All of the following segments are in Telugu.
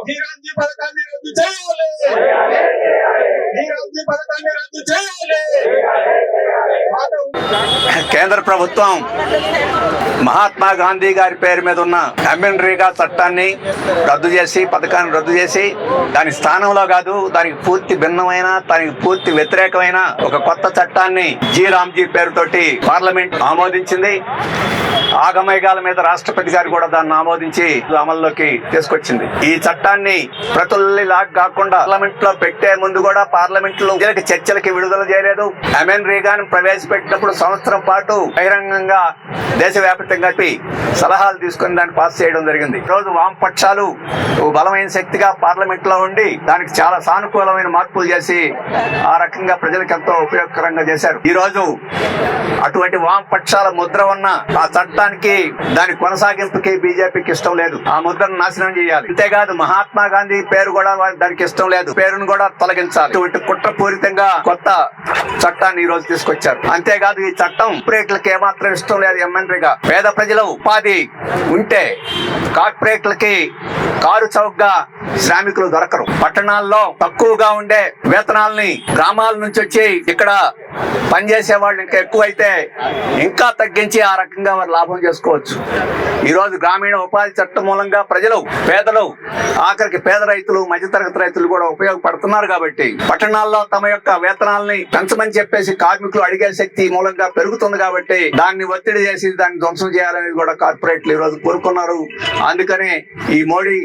ధీరాంజీ పథకాన్ని రద్దు చేయాలి. ధీరాంజీ పథకాన్ని రద్దు చేయాలి. కేంద్ర ప్రభుత్వం మహాత్మా గాంధీ గారి పేరు మీద ఉన్న MNREGA చట్టాన్ని రద్దు చేసి పథకాన్ని రద్దు చేసి దాని స్థానంలో కాదు, దానికి పూర్తి భిన్నమైన, దానికి పూర్తి వ్యతిరేకమైన ఒక కొత్త చట్టాన్ని జీ రామ్జీ పేరుతోటి పార్లమెంట్ ఆమోదించింది. ఆగమేఘాల మీద రాష్ట్రపతి గారు కూడా దాన్ని ఆమోదించి అమల్లోకి తీసుకొచ్చింది. ఈ చట్టాన్ని ప్రతుల్ని లాగ్ కాకుండా పార్లమెంట్ లో పెట్టే ముందు కూడా పార్లమెంట్ లో చర్చలకి విడుదల చేయలేదు. MNREGAను ప్రవేశపెట్టినప్పుడు సంవత్సరం పాటు బహిరంగంగా దేశవ్యాప్తంగా సలహాలు తీసుకుని దాన్ని పాస్ చేయడం జరిగింది. ఈ రోజు వామపక్షాలు బలమైన శక్తిగా పార్లమెంట్ లో ఉండి దానికి చాలా సానుకూలమైన మార్పులు చేసి ఆ రకంగా ప్రజలకు ఎంతో ఉపయోగకరంగా చేశారు. ఈ రోజు అటువంటి వామపక్షాల ముద్ర ఉన్న ఆ చట్టానికి దాని కొనసాగింపుకి బీజేపీకి ఇష్టం లేదు. ఆ ముద్రను నాశనం చేయాలి. అంతేకాదు మహాత్మా గాంధీ పేరు కూడా దానికి ఇష్టం లేదు, పేరును కూడా తొలగించాలి. ఇటువంటి కుట్రపూరితంగా కొత్త చట్టాన్ని ఈ రోజు తీసుకొచ్చారు. అంతేకాదు ఈ చట్టం కార్పొరేట్లకు ఏమాత్రం ఇష్టం లేదు. MNREGA పేద ప్రజల ఉపాధి ఉంటే కార్పొరేట్లకి కారు చౌకగా శ్రామికులు దొరకరు. పట్టణాల్లో తక్కువగా ఉండే వేతనాలని గ్రామాల నుంచి వచ్చి ఇక్కడ పనిచేసే వాళ్ళు ఇంకా ఎక్కువైతే ఇంకా తగ్గించి ఆ రకంగా వారు లాభం చేసుకోవచ్చు. ఈ రోజు గ్రామీణ ఉపాధి చట్టం మూలంగా ప్రజలు, పేదలు, ఆఖరికి పేద రైతులు, మధ్యతరగతి రైతులు కూడా ఉపయోగపడుతున్నారు. కాబట్టి పట్టణాల్లో తమ యొక్క వేతనాలని పెంచమని చెప్పేసి కార్మికులు అడిగే శక్తి మూలంగా పెరుగుతుంది. కాబట్టి దాన్ని ఒత్తిడి చేసి దాన్ని ధ్వంసం చేయాలనేది కూడా కార్పొరేట్లు ఈ రోజు కోరుకున్నారు. అందుకనే ఈ మోడీ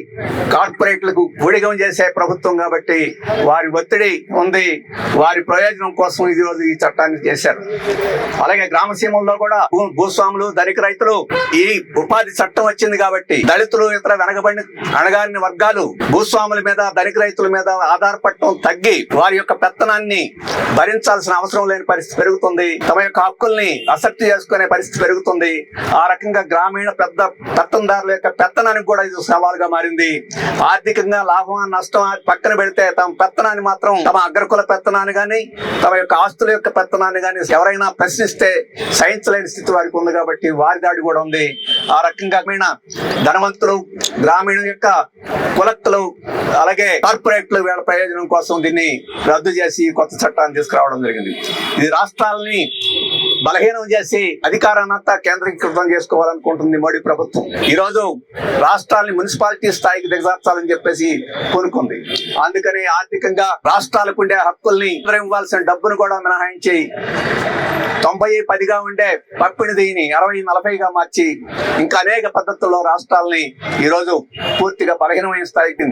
కార్పొరేట్లకు ఊడిగం చేసే ప్రభుత్వం కాబట్టి వారి ఒత్తిడి ఉంది. వారి ప్రయోజనం కోసం ఈ రోజు ఈ చట్టాన్ని చేశారు. అలాగే గ్రామసీమల్లో కూడా భూస్వాములు, ధనిక రైతులు ఈ ఉపాధి చట్టం వచ్చింది కాబట్టి దళితులు, ఇతర వెనకబడిన అణగారిన వర్గాలు భూస్వాముల మీద, ధనిక రైతుల మీద ఆధారపడటం తగ్గి వారి యొక్క పెత్తనాన్ని భరించాల్సిన అవసరం లేని పరిస్థితి పెరుగుతుంది. తమ యొక్క హక్కుల్ని అసెప్ట్ చేసుకునే పరిస్థితి పెరుగుతుంది. ఆ రకంగా గ్రామీణ పెత్తందారుల యొక్క పెత్తనానికి కూడా ఇది సవాలుగా మారింది. ఆర్థికంగా లాభం నష్టం పక్కన పెడితే తమ పెత్తనాన్ని మాత్రం, తమ అగ్రకుల పెత్తనాన్ని గాని, తమ యొక్క ఆస్తుల యొక్క పెత్తనాన్ని గాని ఎవరైనా ప్రశ్నిస్తే సహించలేని స్థితి వారికి ఉంది. కాబట్టి వారి దాడి కూడా ఉంది. ఆ రకంగా ధనవంతులు, గ్రామీణ యొక్క కులక్కులు, అలాగే కార్పొరేట్లు వీళ్ళ ప్రయోజనం కోసం దీన్ని రద్దు చేసి కొత్త చట్టాన్ని తీసుకురావడం జరిగింది. ఇది రాష్ట్రాలని బలహీనం చేసి అధికారాన్నంతా కేంద్రీకృతం చేసుకోవాలనుకుంటుంది మోడీ ప్రభుత్వం. ఈ రోజు రాష్ట్రాలని మున్సిపాలిటీ స్థాయికి దిగజార్చాలని చెప్పేసి కోరుకుంది. అందుకని ఆర్థికంగా రాష్ట్రాలకు ఉండే హక్కుల్ని, ఇవ్వాల్సిన డబ్బును కూడా మినహాయించి 90-10గా ఉండే పంపిణీ దీని 60-40గా మార్చి ఇంకా అనేక పద్ధతుల్లో రాష్ట్రాలని ఈ రోజు పూర్తిగా బలహీనమైన స్థాయికి.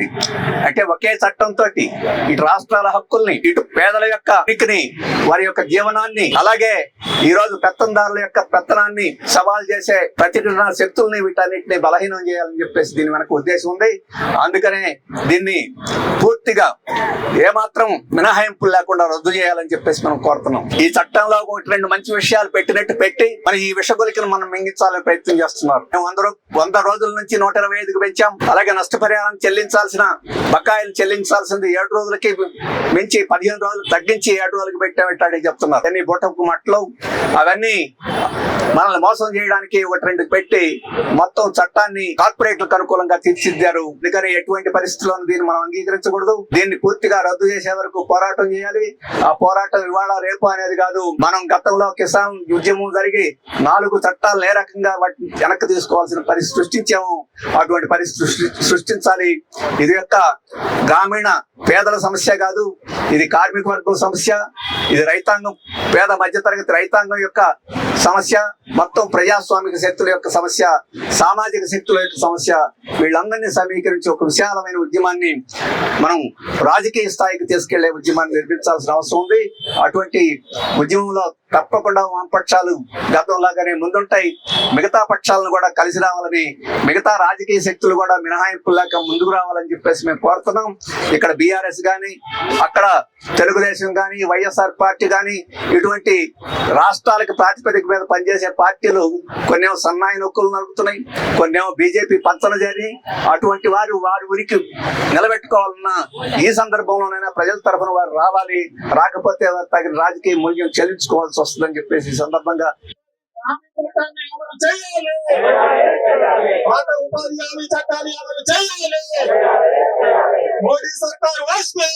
అంటే ఒకే చట్టంతో ఇటు రాష్ట్రాల హక్కుల్ని, ఇటు పేదల యొక్క ఉనికిని, వారి యొక్క జీవనాన్ని, అలాగే ఈ రోజు పెత్తందారుల యొక్క పెత్తనాన్ని సవాల్ చేసే ప్రతిఘటన శక్తుల్ని, వీటన్నిటిని బలహీనం చేయాలని చెప్పేసి దీని వెనక ఉద్దేశం ఉంది. అందుకనే దీన్ని పూర్తిగా ఏమాత్రం మినహాయింపులు లేకుండా రద్దు చేయాలని చెప్పేసి మనం కోరుతున్నాం. ఈ చట్టంలో 1-2 మంచి విషయాలు పెట్టినట్టు పెట్టి మరి ఈ విషగులికను మనం మింగించాలని ప్రయత్నం చేస్తున్నారు. 100 రోజుల నుంచి 125కి పెంచాం. అలాగే నష్టపరిహారం చెల్లించాల్సిన బకాయిలు చెల్లించాల్సింది 7 రోజులకి మించి 15 రోజులు తగ్గించి 7 రోజులకి పెట్టామని చెప్తున్నారు. అన్ని బొట్టపు మట్టలు అవన్నీ మనల్ని మోసం చేయడానికి 1-2 పెట్టి మొత్తం చట్టాన్ని కార్పొరేట్లకు అనుకూలంగా తీర్చిదిద్దారు. అందుకని ఎటువంటి పరిస్థితుల్లో దీన్ని మనం అంగీకరించకూడదు. దీన్ని పూర్తిగా రద్దు చేసే వరకు పోరాటం చేయాలి. ఆ పోరాటం ఇవాళ రేపు అనేది కాదు. మనం గతంలో కిసాన్ ఉద్యమం జరిగి 4 చట్టాలను ఏ రకంగా వాటిని వెనక్కి తీసుకోవాల్సిన పరిస్థితి సృష్టించాము. అటువంటి పరిస్థితి సృష్టించాలి. ఇది యొక్క గ్రామీణ పేదల సమస్య కాదు, ఇది కార్మిక వర్గం సమస్య, ఇది రైతాంగం, పేద మధ్యతరగతి రైతాంగం యొక్క సమస్య, మొత్తం ప్రజాస్వామిక శక్తుల యొక్క సమస్య, సామాజిక శక్తుల యొక్క సమస్య. వీళ్ళందరినీ సమీకరించి ఒక విశాలమైన ఉద్యమాన్ని మనం రాజకీయ స్థాయికి తీసుకెళ్లే ఉద్యమాన్ని నిర్మించాల్సిన అవసరం ఉంది. అటువంటి ఉద్యమంలో తప్పకుండా వామపక్షాలు గతంలాగానే ముందుంటాయి. మిగతా పక్షాలను కూడా కలిసి రావాలని, మిగతా రాజకీయ శక్తులు కూడా మినహాయింపులాగా ముందుకు రావాలని చెప్పేసి మేము కోరుతున్నాం. ఇక్కడ బీఆర్ఎస్ కానీ, అక్కడ తెలుగుదేశం కానీ, వైఎస్ఆర్ పార్టీ కానీ, ఇటువంటి రాష్ట్రాలకు ప్రాతిపదిక మీద పనిచేసే పార్టీలు కొన్నేమో సన్నాయి నొక్కులు నడుపుతున్నాయి, కొన్నేమో బీజేపీ పంచలు చేరి అటువంటి వారి ఉనికి నిలబెట్టుకోవాలన్న ఈ సందర్భంలోనైనా ప్రజల తరఫున వారు రావాలి. రాకపోతే వారు తగిన రాజకీయ మూల్యం చెల్లించుకోవాల్సి వస్తుందని చెప్పేసి ఈ సందర్భంగా ఉపాధి హామీ చట్టాన్ని అమలు చేయాలి. మోడీ సర్కార్ వస్తే